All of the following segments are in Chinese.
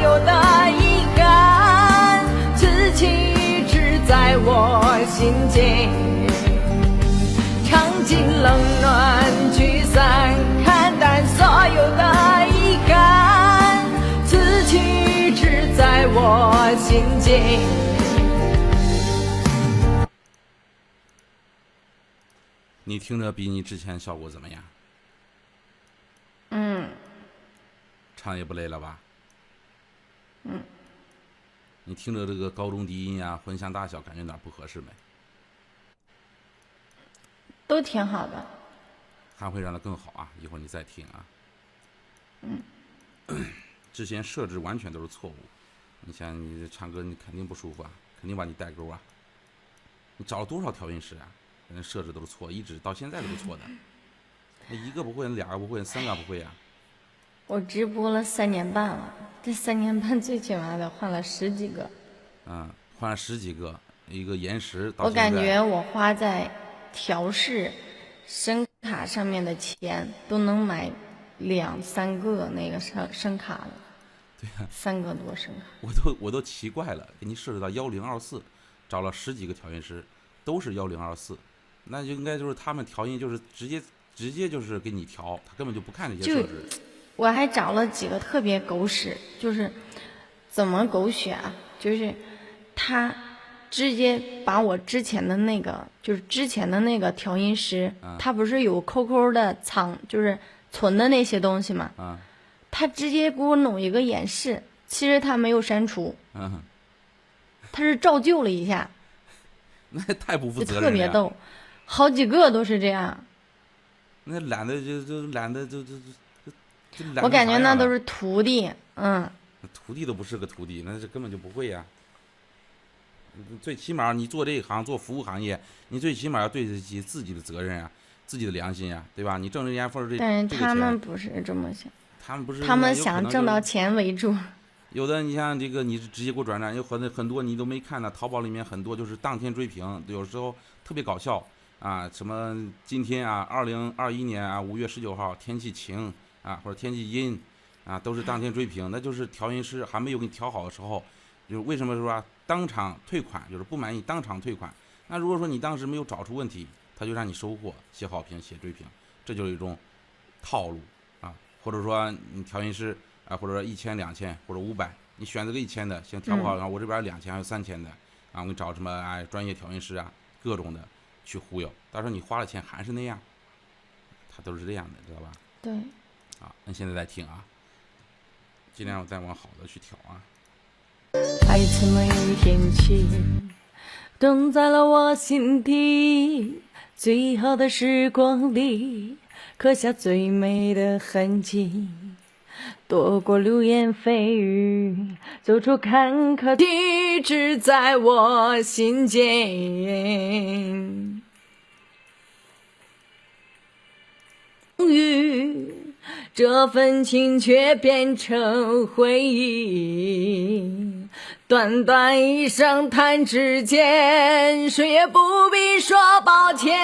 有的遗憾，此情一直在我心间。尝尽冷暖聚散，看淡所有的遗憾，此情一直在我心间。你听着比你之前效果怎么样？唱也不累了吧？你听着这个高中低音啊，混响大小，感觉哪儿不合适没？都挺好的。还会让它更好啊！一会儿你再听啊。之前设置完全都是错误。你想你唱歌，你肯定不舒服啊，肯定把你带沟啊。你找了多少调音师啊？人设置都是错，一直到现在都是错的。那一个不会，俩个不会，三个不会啊。我直播了3年半了，这3年半最起码得换了10几个。换了10几个，一个延时到我现在。感觉我花在调试声卡上面的钱，都能买2、3个那个声卡了。对呀，3个多声卡。我都奇怪了，给你设置到1024，找了10几个调音师，都是1024，那就应该就是他们调音就是直接就是给你调，他根本就不看这些设置。我还找了几个特别狗屎，就是怎么狗血啊？就是他直接把我之前的那个调音师，他不是有 QQ 的就是存的那些东西嘛？他直接给我弄一个演示，其实他没有删除，他是照旧了一下。那也太不负责任了，特别逗，好几个都是这样。那懒得就懒得就我感觉那都是徒弟，徒弟都不是个徒弟，那这根本就不会呀。最起码你做这一行，做服务行业，你最起码要对得起自己的责任啊，自己的良心啊，对吧？你挣这年份但是他们不是这么想，他们想挣到钱为主。有的你像这个，你直接给我转账，有很多你都没看呢。淘宝里面很多就是当天追评，有时候特别搞笑啊，什么今天啊，2021年啊5月19号天气晴啊，或者天气阴啊，都是当天追评，那就是调音师还没有给你调好的时候，就是为什么说当场退款，就是不满意当场退款。那如果说你当时没有找出问题，他就让你收货，写好评写追评，这就是一种套路啊，或者说你调音师。或者说1000、2000或者500，你选择个1000的，行，调不好，然后我这边2000还有3000的，我给你找什么专业调音师啊，各种的去忽悠，到时候你花了钱还是那样，他都是这样的，知道吧？对。那现在再听啊，尽量再往好的去调啊。爱从那一天起，种在了我心底，最好的时光里，刻下最美的痕迹。躲过流言蜚语，走出坎坷，一直在我心间。这份情却变成回忆，短短一声弹指间，谁也不必说抱歉，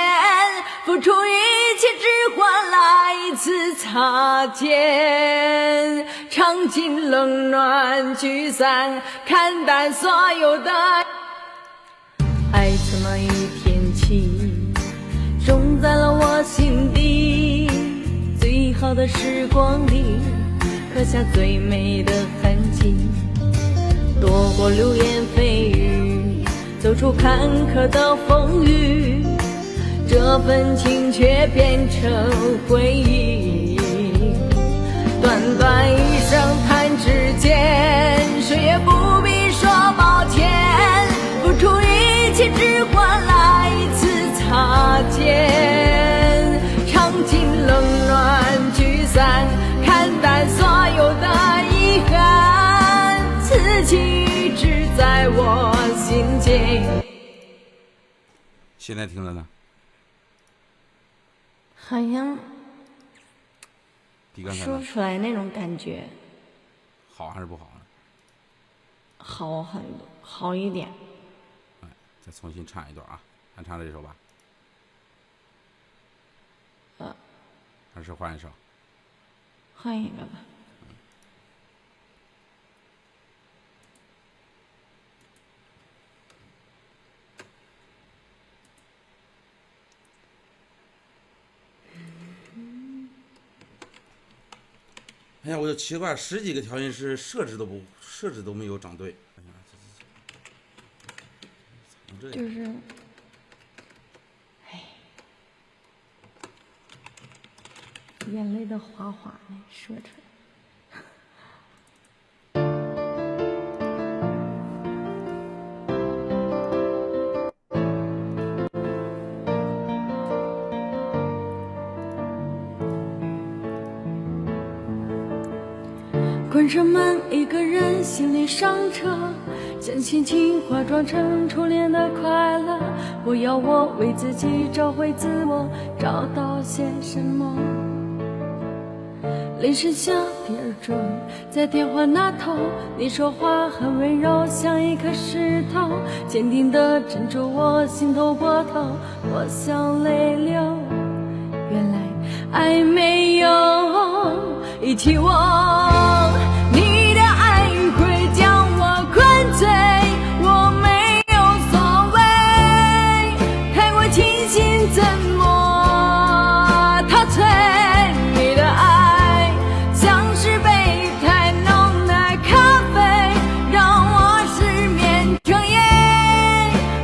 付出一切只换来一次擦肩，尝尽冷暖聚散，看淡所有的爱，从那一天起种在了我心底，最好的时光里，刻下最美的痕迹，躲过流言蜚语，走出坎坷的风雨，这份情却变成回忆。短短一声弹指间，谁也不必说抱歉，付出一切只换来一次擦肩，尝尽冷暖聚散，看淡所有的遗憾，此情一直在我心间。现在听了呢？好像比刚才说不出来那种感觉。好还是不好呢？好很多，好一点。再重新唱一段啊，咱唱这首吧。还是换一首？换一个吧。哎呀，我就奇怪，十几个调音师设置都没有整对。哎呀，这就是，哎，眼泪的哗哗的说出来。关上门，一个人心里上车，将心情化妆成初恋的快乐。我要我为自己找回自我，找到些什么？铃声响，第二钟，在电话那头，你说话很温柔，像一颗石头，坚定地镇住我心头波涛。我想泪流，原来爱没有一起我。你的爱会将我灌醉，我没有所谓，太过清醒怎么陶醉？你的爱像是杯太浓的咖啡，让我失眠成夜，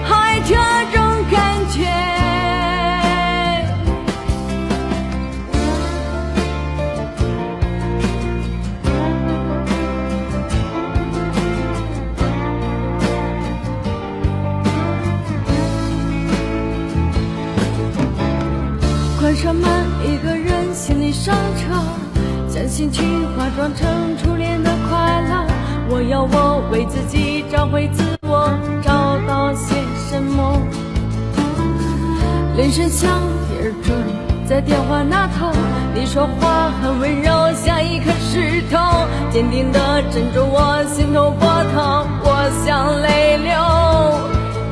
好爱这种感觉。关上门，一个人心里上车，将心情化妆成初恋的快乐。我要我为自己找回自我，找到些什么？铃声响，第二钟，在电话那头，你说话很温柔，像一颗石头，坚定地镇住我心头波涛。我想泪流，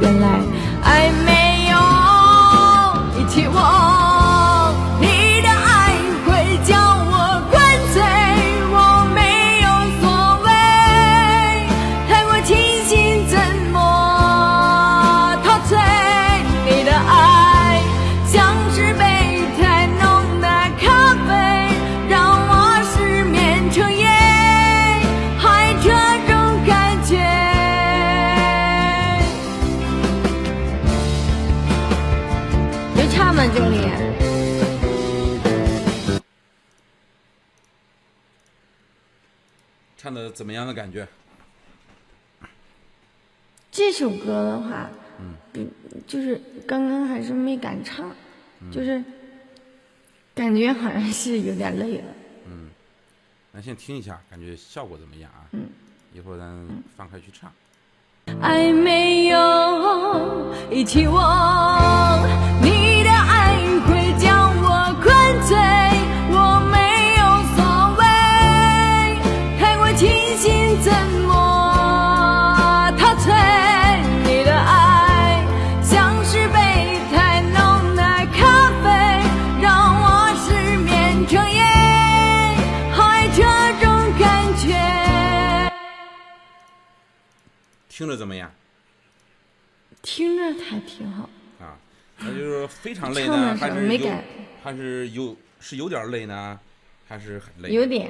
原来爱没有一起我。你的爱会将我灌醉，我没有所谓，太过清醒怎么陶醉？你的爱像是杯太浓的咖啡，让我失眠成夜，好爱这种感觉。有唱吗，九里？唱的怎么样的感觉？这首歌的话，就是刚刚还是没敢唱，就是感觉好像是有点累了。咱先听一下，感觉效果怎么样啊？一会儿咱放开去唱。爱没有一起我，你的爱会将我灌醉，我没有所谓，太过清醒怎么陶醉？你的爱像是杯太浓的咖啡，让我失眠成夜，好爱这种感觉。听着怎么样？听着还挺好。啊，那就是非常累唱呢，的时候没敢还是有点累呢，还是很累？有点，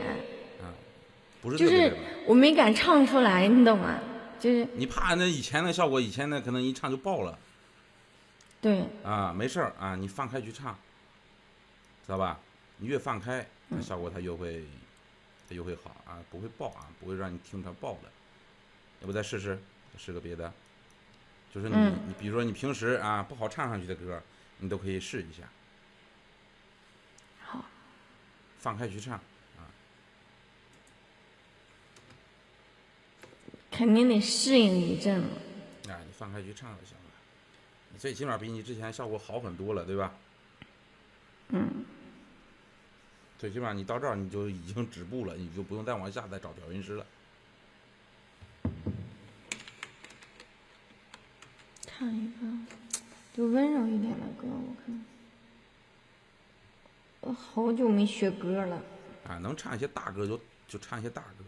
不是就是特别累吧？我没敢唱出来，你懂吗？就是你怕那以前的效果，以前的可能一唱就爆了对，啊，没事儿啊，你放开去唱，知道吧？你越放开，那效果它越会好啊，不会爆啊，不会让你听它爆的。要不再试试，试个别的，就是你比如说你平时啊不好唱上去的歌，你都可以试一下。好，放开去唱啊。肯定得适应一阵了。啊，你放开去唱就行了，你最起码比你之前效果好很多了，对吧？最起码你到这儿你就已经止步了，你就不用再往下再找调音师了。唱一个就温柔一点的歌，我看我好久没学歌了。啊，能唱一些大歌就唱一些大歌。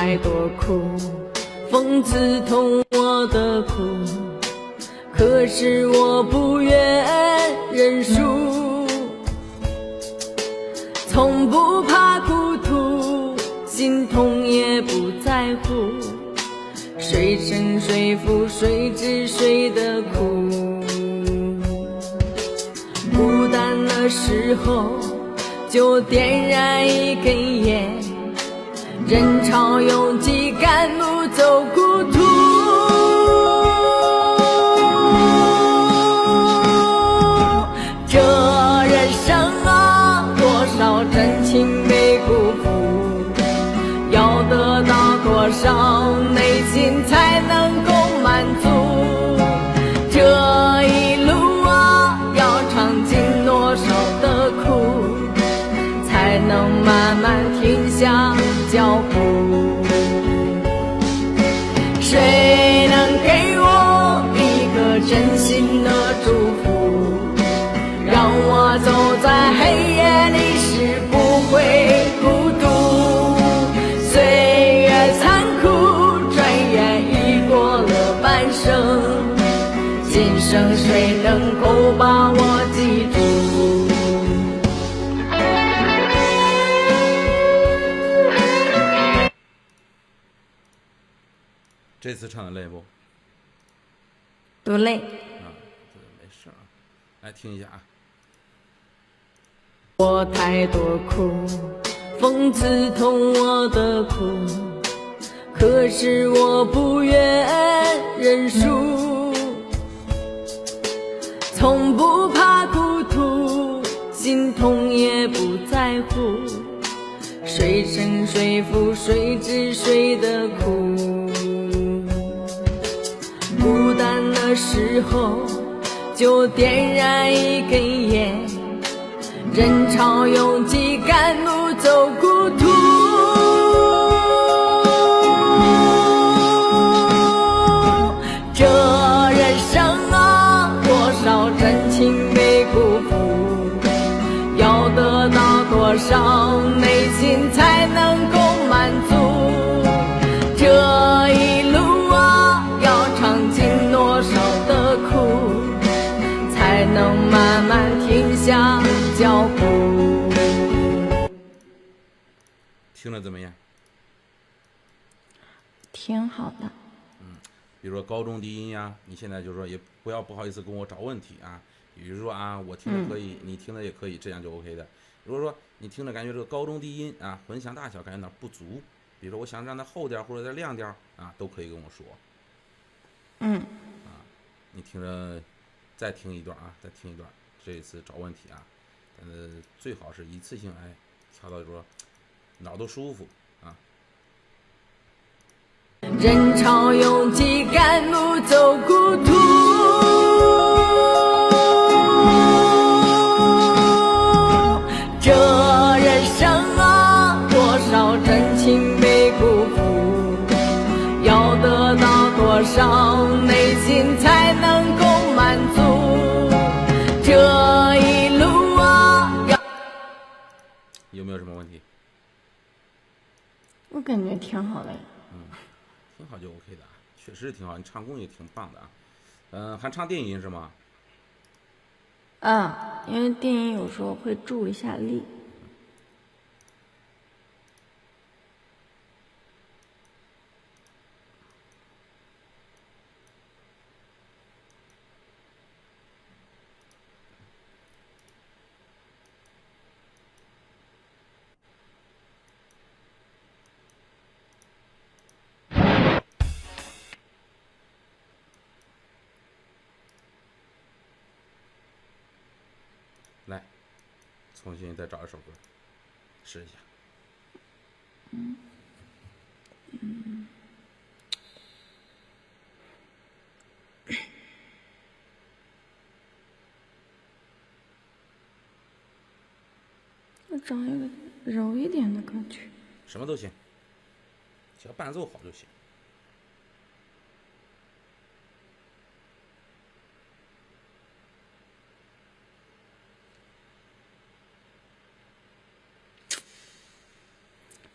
太多苦，风刺痛我的苦，可是我不愿认输，从不怕孤独，心痛也不在乎，谁胜谁负谁知谁的苦，孤单的时候就点燃一根烟，人潮拥挤赶路走孤途，这人生啊，多少真情被辜负，要得到多少内心才能够满足，这一路啊，要尝尽多少的苦，才能慢慢停下脚步。谁能给我一个真心的祝福，让我走在黑夜里时不会孤独，岁月残酷，转眼已过了半生，今生谁能够把我记住。这次唱的累不？不累。啊，这个没事啊。来听一下啊。我太多苦，风刺痛我的苦，可是我不愿认输，从不怕孤独，心痛也不在乎，谁胜谁负谁知谁的苦，孤单的时候就点燃一根烟，人潮拥挤赶路走孤途，这人生啊，多少真情被辜负，要得到多少内心才能够满足，这一路啊，要尝尽多少的苦，才能慢慢停下脚步。听着怎么样？挺好的。比如说高中低音呀，你现在就说也不要不好意思跟我找问题啊。比如说啊，我听着可以，你听着也可以，这样就 OK 的。如果说你听着感觉这个高中低音啊，混响大小感觉哪不足，比如说我想让它厚点或者再亮点啊，都可以跟我说。你听着，再听一段啊，再听一段。这一次找问题啊，最好是一次性哎，调到说脑都舒服啊。人潮拥挤赶路走孤途，这人生啊，多少真情被辜负，要得到多少内心才能够满足，这一路啊，有没有什么问题？我感觉挺好的。挺好就 OK 的啊，确实挺好，你唱功也挺棒的啊。还唱电音是吗？因为电音有时候会助一下力。来，重新再找一首歌，试一下。我找一个柔一点的歌曲。什么都行，只要伴奏好就行。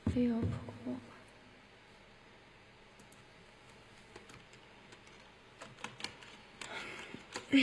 非要破。是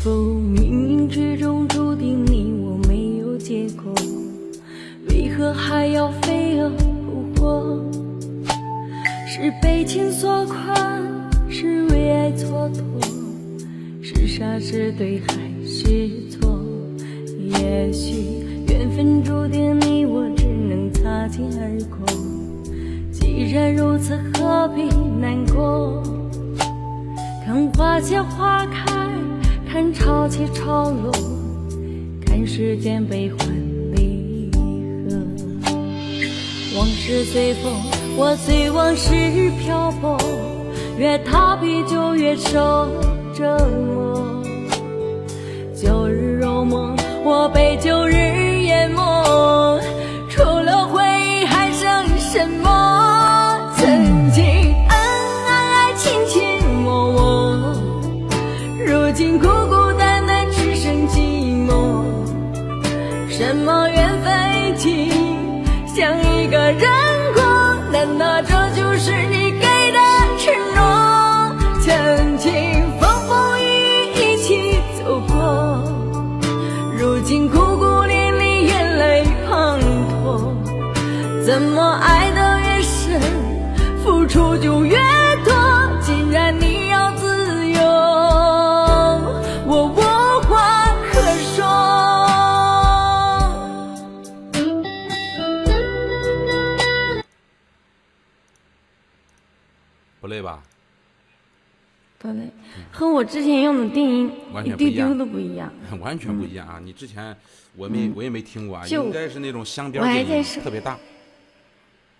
否命运之中注定你我没有结果？为何还要飞蛾扑火？是被情所困，是为爱蹉跎，是傻是对还是错？也许缘分注定你我只能擦肩而过，既然如此何必难过？看花谢花开，看潮起潮落，看时间悲欢离合。往事随风，我随往事漂泊，越逃避就越受折磨。旧日柔梦，我被旧日淹没，除了回忆还剩什么？曾经恩恩爱爱，情情默默，如今孤孤单单，只剩寂寞。什么缘分已经像一个人过？难道这就是你给的承诺？曾经风风雨雨一起走过，如今苦苦恋恋，眼泪滂沱。怎么爱得越深，付出就越多？既然你要自由，我无话可说。不累吧？不累，和我之前用的电音完一丢全不一样丢都不一样。完全不一样啊！你之前我也没听过啊，就应该是那种镶边我还电音在说特别大，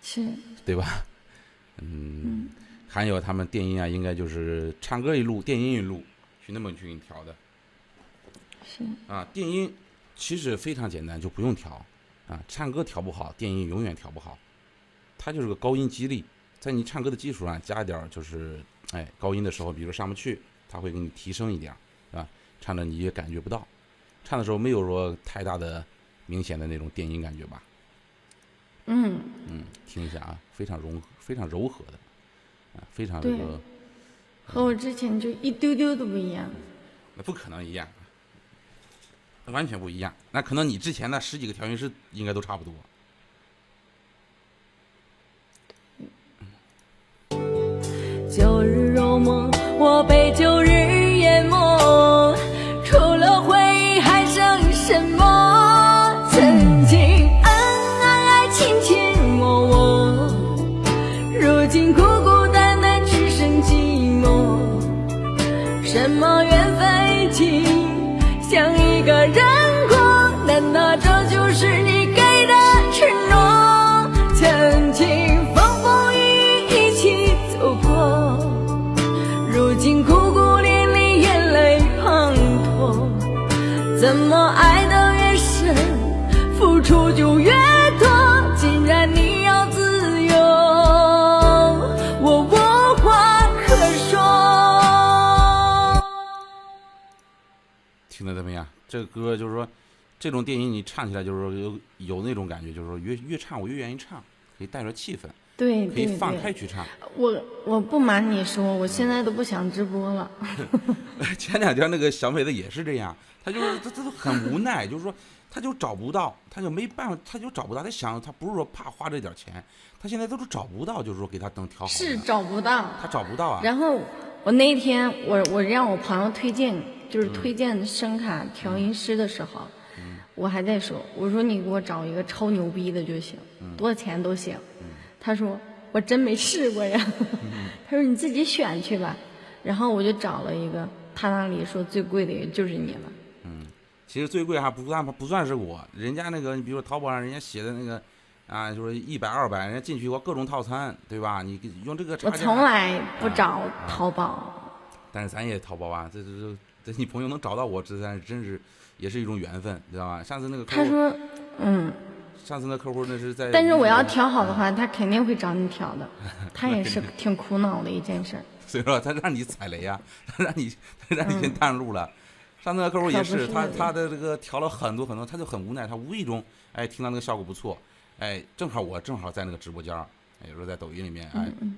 是，对吧？还有他们电音啊，应该就是唱歌一路，电音一路，去那么去给你调的。是啊，电音其实非常简单，就不用调啊。唱歌调不好，电音永远调不好。它就是个高音激励，在你唱歌的基础上加点就是高音的时候，比如上不去，它会给你提升一点啊，唱着你也感觉不到，唱的时候没有说太大的明显的那种电音感觉吧。听一下啊，非常柔和的啊，非常这对个和我之前就一丢丢都不一样。那不可能一样，完全不一样。那可能你之前那10几个调音师应该都差不多。旧日柔梦，我被旧日淹没，除了回忆还剩什么？曾经恩恩爱爱，情情默默，如今孤孤单单，只剩寂寞。什么缘分已经像一个人过？难道这就是你给的承诺？曾经风风雨雨一起走过，如今苦苦恋恋，眼泪滂沱。怎么爱得越深，付出就越多？既然你要自由，我无话可说。听得怎么样？这个歌就是说，这种电音你唱起来就是说有那种感觉，就是说越唱我越愿意唱，可以带着气氛，对，可以放对开去唱。我不瞒你说，我现在都不想直播了。前2天那个小美的也是这样，她就是她都很无奈，就是说她就找不到，她就没办法，她就找不到。她想，她不是说怕花这点钱，她现在都是找不到，就是说给她灯调好的。是找不到，她找不到啊。然后我那天我让我朋友推荐，就是推荐声卡调音师的时候，我还在说，我说你给我找一个超牛逼的就行，多少钱都行。他说我真没试过呀。他说你自己选去吧。然后我就找了一个，他那里说最贵的也就是你了。其实最贵还不算是我，人家那个你比如说淘宝上人家写的那个啊，就是100、200，人家进去过各种套餐，对吧？你用这个差价。我从来不找淘宝。但是咱也淘宝啊，这这你朋友能找到我，这真是也是一种缘分，知道吧？上次那个客户，他说，上次那客户那是在，但是我要调好的话，他肯定会找你调的，他也是挺苦恼的一件事。所以说他让你踩雷呀，他让你先探路了。上次那个客户也是，他的这个调了很多，他就很无奈，他无意中听到那个效果不错，正好在那个直播间，有时候在抖音里面，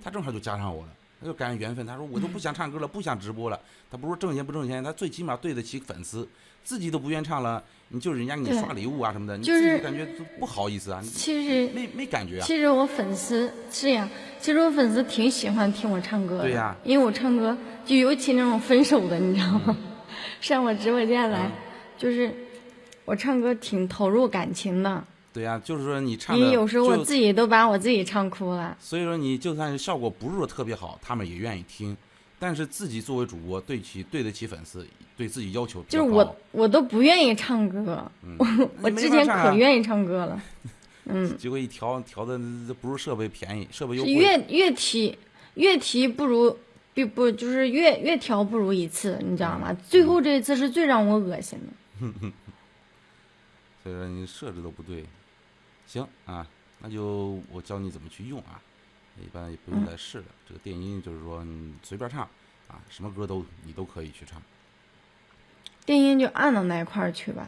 他正好就加上我了。他就感觉缘分，他说我都不想唱歌了，不想直播了。他不说挣钱不挣钱，他最起码对得起粉丝，自己都不愿唱了，你就是人家给你刷礼物啊什么的，你自己感觉都不好意思啊。其实没感觉啊。其实我粉丝是呀，其实我粉丝挺喜欢听我唱歌的。对呀，因为我唱歌就尤其那种分手的，你知道吗？上我直播间来，就是我唱歌挺投入感情的。对呀，就是说你唱的，你有时候我自己都把我自己唱哭了。所以说你就算是效果不是说特别好，他们也愿意听。但是自己作为主播，对得起粉丝，对自己要求比较高。就是我都不愿意唱歌，我之前可愿意唱歌了。结果一调的不是设备便宜，设备又贵。越提不如不就是越调不如一次，你知道吗？最后这一次是最让我恶心的。所以说你设置都不对。行啊，那就我教你怎么去用啊，一般也不用再试了。这个电音就是说你随便唱啊，什么歌你都可以去唱。电音就按到那一块儿去吧。